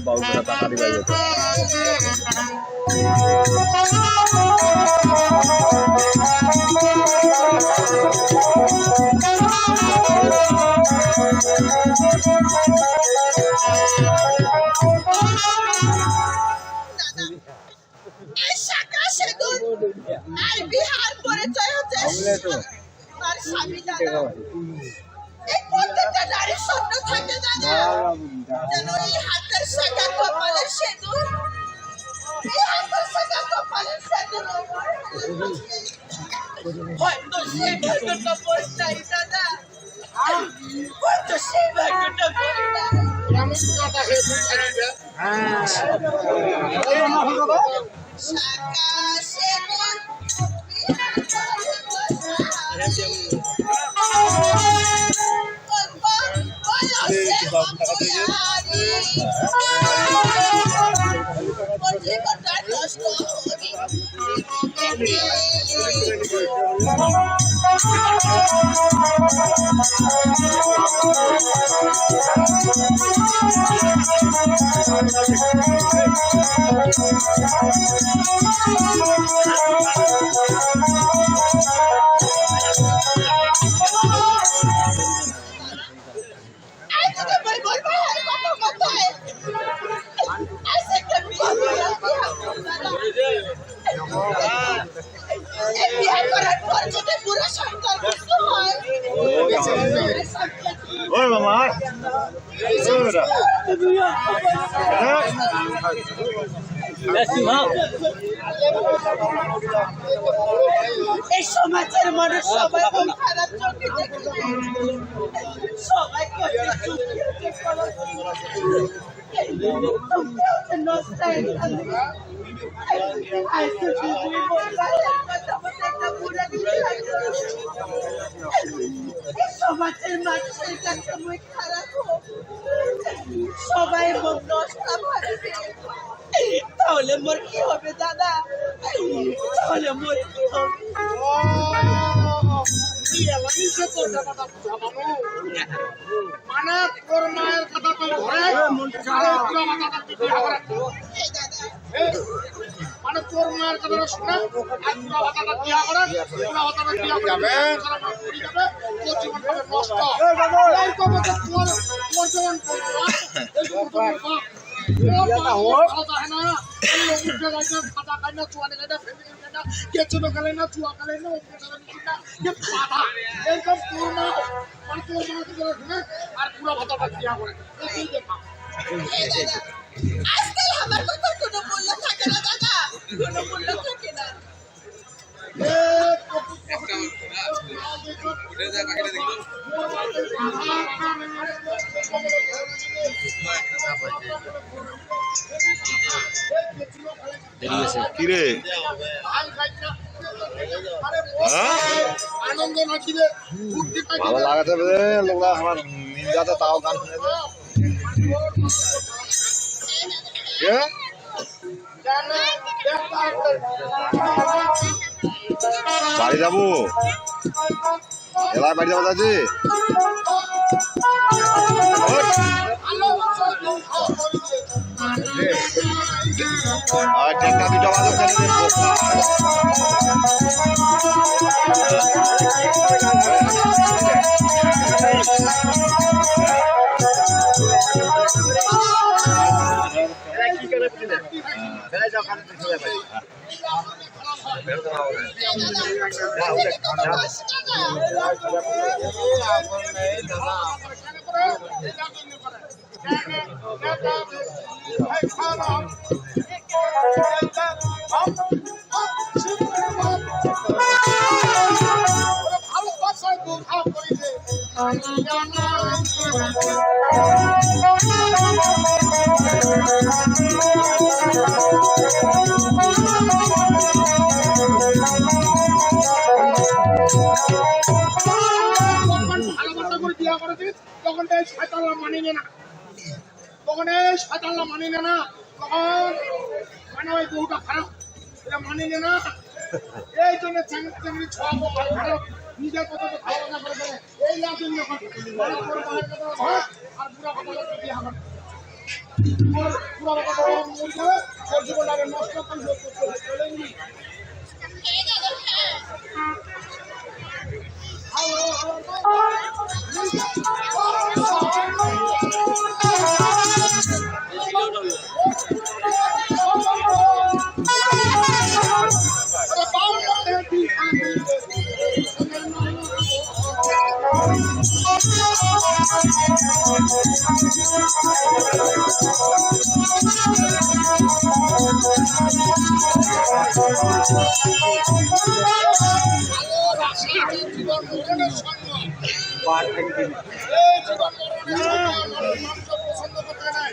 বাউলটা টাকা দিবে আর বিহার পরিচয় হচ্ছে তার স্বামী দাদা এই প্রত্যেকটা নারীর স্বপ্ন থাকে দাদা যেন এই হাতের শাখা কপালের সেতুর এই হাতের শাখা কপালের সেতুর হয়তো সেই ভাগ্যটা পড়তাই দাদা হয়তো সেই ভাগ্যটা পড়তাই শাখা সেতুর ওই মামা এই সমাজের মানুষ সবাই খারাপ চোখে দেখে সবাই সমাজের মানুষের কাছে মুখ খারাপ হোক সবাই মন নষ্ট পারবে তাহলে মোর কি হবে দাদা তাহলে মোর কি হবে মানে তোর মায়ের কথা তো মানে তোর মায়ের কথা শুনে ভাতাটা বিয়া করে ভাতাটা বিয়া যাবে তোর জীবন হবে নষ্ট তোর জীবন কেঁচুনো গেলে না চুয়া গেলে না আর পুরো ভাতাটা বিয়া করে আজকাল আমার কথা কোনো মূল্য থাকে না দাদা কোনো মূল্য থাকে না কিরে আনন্দ না দিলে ভালো লাগাতে হবে লোকরা আমার নিন্দাতে তাও গান শুনেছে বাড়ি যাবো এবার বাড়ি যাবো আছে আর ট্রেনটা দুটো বাজে তখন এই শয়তানরা মানিয়ে না তখন এই শয়তানরা মানিয়ে না তখন মানে ওই বহুটা খারাপ এটা মানিয়ে না এই জন্য চাকরি ছড়াবো খারাপ নিজের কথা তো ধারণা করে এই লাভ আর পুরা কথা বিয়ে হবে পুরো কথা মরে যাবে ওর জীবনটাকে নষ্ট করে চলে গেলি পছন্দ করতে নাই